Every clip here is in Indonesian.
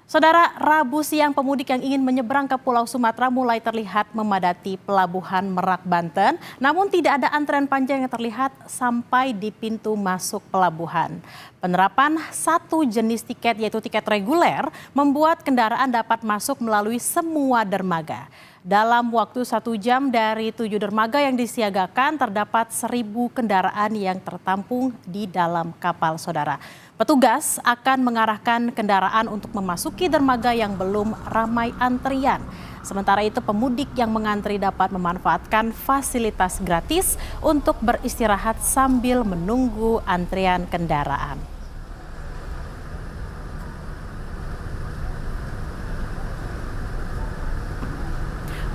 Saudara, Rabu siang pemudik yang ingin menyeberang ke Pulau Sumatera mulai terlihat memadati Pelabuhan Merak, Banten. Namun tidak ada antrean panjang yang terlihat sampai di pintu masuk pelabuhan. Penerapan satu jenis tiket yaitu tiket reguler membuat kendaraan dapat masuk melalui semua dermaga. Dalam waktu 1 jam dari 7 dermaga yang disiagakan terdapat 1.000 kendaraan yang tertampung di dalam kapal, saudara. Petugas akan mengarahkan kendaraan untuk memasuki dermaga yang belum ramai antrian. Sementara itu pemudik yang mengantri dapat memanfaatkan fasilitas gratis untuk beristirahat sambil menunggu antrian kendaraan.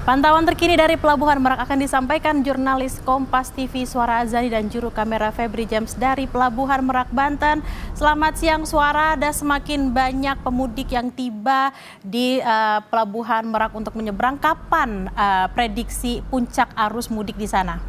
Pantauan terkini dari Pelabuhan Merak akan disampaikan jurnalis Kompas TV Suara Azani dan juru kamera Febri James dari Pelabuhan Merak, Banten. Selamat siang Suara, ada semakin banyak pemudik yang tiba di Pelabuhan Merak untuk menyeberang. Kapan prediksi puncak arus mudik di sana?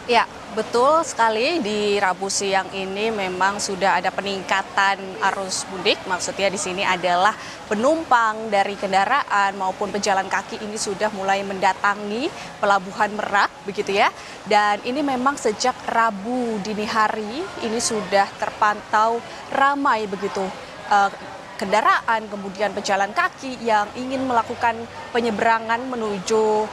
Ya, betul sekali di Rabu siang ini memang sudah ada peningkatan arus mudik. Maksudnya di sini adalah penumpang dari kendaraan maupun pejalan kaki ini sudah mulai mendatangi Pelabuhan Merak begitu ya. Dan ini memang sejak Rabu dini hari ini sudah terpantau ramai begitu. Kendaraan kemudian pejalan kaki yang ingin melakukan penyeberangan menuju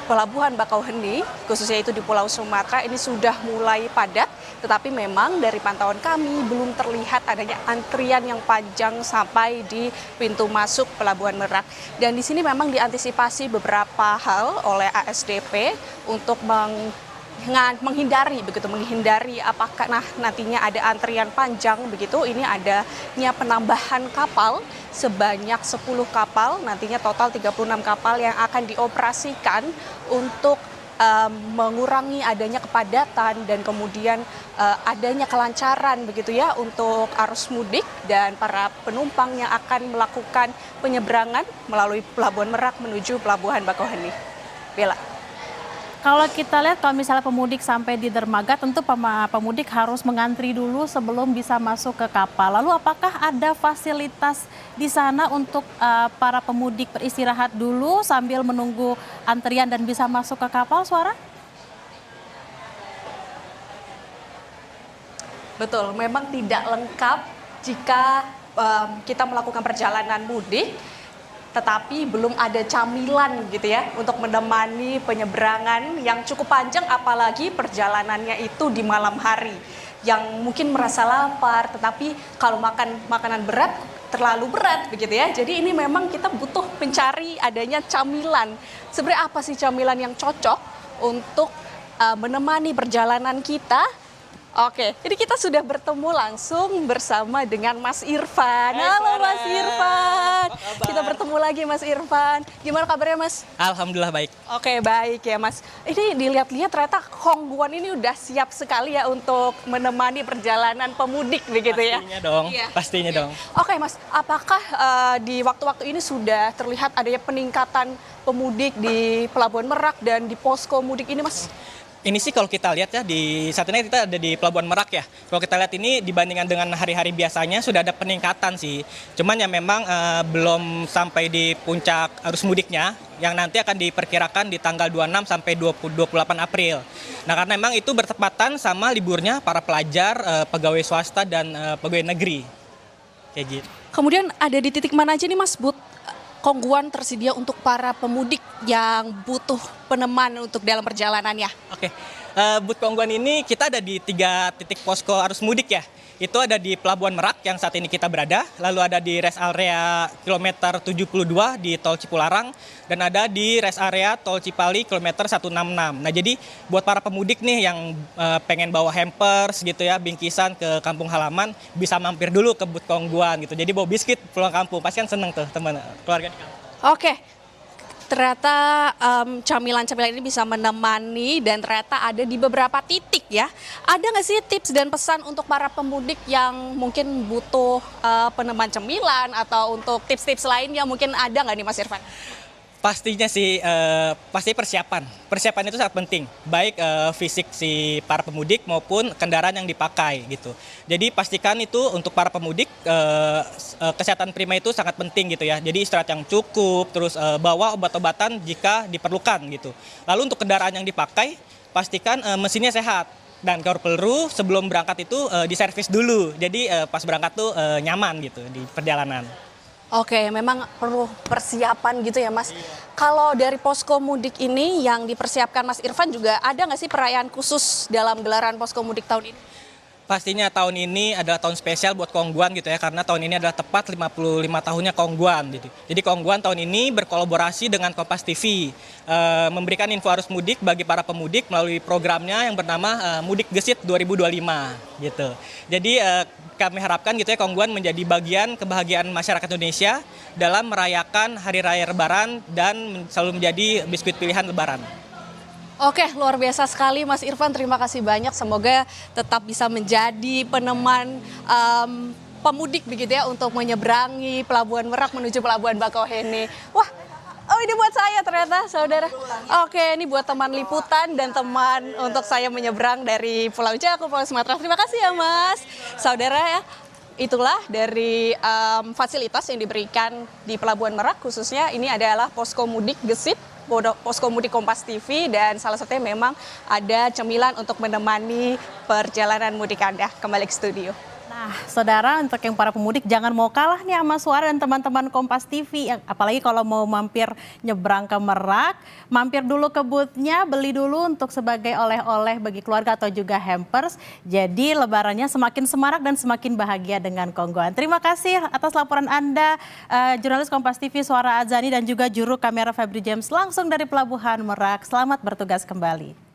Pelabuhan Bakauheni, khususnya itu di Pulau Sumatera, ini sudah mulai padat. Tetapi memang dari pantauan kami belum terlihat adanya antrian yang panjang sampai di pintu masuk Pelabuhan Merak. Dan di sini memang diantisipasi beberapa hal oleh ASDP untuk menghindari apakah nantinya ada antrian panjang begitu. Ini adanya penambahan kapal sebanyak 10 kapal, nantinya total 36 kapal yang akan dioperasikan untuk mengurangi adanya kepadatan dan kemudian adanya kelancaran begitu ya untuk arus mudik dan para penumpang yang akan melakukan penyeberangan melalui Pelabuhan Merak menuju Pelabuhan Bakauheni. Bella. Kalau kita lihat kalau misalnya pemudik sampai di dermaga tentu pemudik harus mengantri dulu sebelum bisa masuk ke kapal. Lalu apakah ada fasilitas di sana untuk para pemudik beristirahat dulu sambil menunggu antrian dan bisa masuk ke kapal, Suara? Betul, memang tidak lengkap jika kita melakukan perjalanan mudik. Tetapi belum ada camilan gitu ya untuk menemani penyeberangan yang cukup panjang, apalagi perjalanannya itu di malam hari yang mungkin merasa lapar, tetapi kalau makan makanan berat terlalu berat begitu ya. Jadi ini memang kita butuh mencari adanya camilan. Sebenarnya apa sih camilan yang cocok untuk menemani perjalanan kita? Oke, jadi kita sudah bertemu langsung bersama dengan Mas Irfan. Halo Mas Irfan. Kita bertemu lagi Mas Irfan. Gimana kabarnya Mas? Alhamdulillah baik. Oke, baik ya Mas. Ini dilihat-lihat ternyata Hongguan ini udah siap sekali ya untuk menemani perjalanan pemudik begitu ya. Pastinya dong, iya. pastinya dong. Oke Mas, apakah di waktu-waktu ini sudah terlihat adanya peningkatan pemudik di Pelabuhan Merak dan di posko mudik ini Mas? Ini sih kalau kita lihat ya, di saat ini kita ada di Pelabuhan Merak ya. Kalau kita lihat ini dibandingkan dengan hari-hari biasanya sudah ada peningkatan sih. Cuman ya memang belum sampai di puncak arus mudiknya yang nanti akan diperkirakan di tanggal 26 sampai 28 April. Nah karena memang itu bertepatan sama liburnya para pelajar, pegawai swasta dan pegawai negeri. Kayak gitu. Kemudian ada di titik mana aja nih Mas Hongguan tersedia untuk para pemudik yang butuh peneman untuk dalam perjalanannya? Oke, booth Hongguan ini kita ada di 3 titik posko arus mudik ya. Itu ada di Pelabuhan Merak yang saat ini kita berada, lalu ada di rest area kilometer 72 di Tol Cipularang, dan ada di rest area Tol Cipali kilometer 166. Nah jadi buat para pemudik nih yang pengen bawa hampers gitu ya, bingkisan ke kampung halaman, bisa mampir dulu ke booth Hongguan gitu. Jadi bawa biskuit pulang kampung, pasti kan seneng tuh teman keluarga di kampung. Oke. Ternyata camilan-camilan ini bisa menemani dan ternyata ada di beberapa titik ya. Ada nggak sih tips dan pesan untuk para pemudik yang mungkin butuh peneman cemilan atau untuk tips-tips lainnya mungkin ada nggak nih Mas Irfan? Pastinya sih, pasti persiapan. Persiapan itu sangat penting, baik fisik si para pemudik maupun kendaraan yang dipakai gitu. Jadi pastikan itu untuk para pemudik, kesehatan prima itu sangat penting gitu ya. Jadi istirahat yang cukup, terus bawa obat-obatan jika diperlukan gitu. Lalu untuk kendaraan yang dipakai, pastikan mesinnya sehat. Dan kalau perlu sebelum berangkat itu diservis dulu. Jadi pas berangkat tuh nyaman gitu di perjalanan. Oke, memang perlu persiapan gitu ya Mas. Kalau dari posko mudik ini yang dipersiapkan Mas Irfan juga ada nggak sih perayaan khusus dalam gelaran posko mudik tahun ini? Pastinya tahun ini adalah tahun spesial buat Kongguan gitu ya, karena tahun ini adalah tepat 55 tahunnya Kongguan gitu. Jadi Kongguan tahun ini berkolaborasi dengan Kompas TV, memberikan info arus mudik bagi para pemudik melalui programnya yang bernama Mudik Gesit 2025 gitu. Jadi kami harapkan gitu ya Kongguan menjadi bagian kebahagiaan masyarakat Indonesia dalam merayakan Hari Raya Lebaran dan selalu menjadi biskuit pilihan Lebaran. Oke, luar biasa sekali Mas Irfan. Terima kasih banyak. Semoga tetap bisa menjadi peneman pemudik begitu ya untuk menyeberangi Pelabuhan Merak menuju Pelabuhan Bakauheni. Wah, oh ini buat saya ternyata saudara. Oke, ini buat teman liputan dan teman untuk saya menyeberang dari Pulau Jawa ke Pulau Sumatera. Terima kasih ya Mas. Saudara ya. Itulah dari fasilitas yang diberikan di Pelabuhan Merak, khususnya ini adalah posko mudik Gesit, posko mudik Kompas TV, dan salah satunya memang ada cemilan untuk menemani perjalanan mudik Anda. Kembali ke studio. Nah, saudara, untuk yang para pemudik jangan mau kalah nih sama Suara dan teman-teman Kompas TV. Apalagi kalau mau mampir nyebrang ke Merak, mampir dulu ke booth-nya, beli dulu untuk sebagai oleh-oleh bagi keluarga atau juga hampers. Jadi lebarannya semakin semarak dan semakin bahagia dengan Kongguan. Terima kasih atas laporan Anda, jurnalis Kompas TV Suara Adzani dan juga juru kamera Febri James langsung dari Pelabuhan Merak. Selamat bertugas kembali.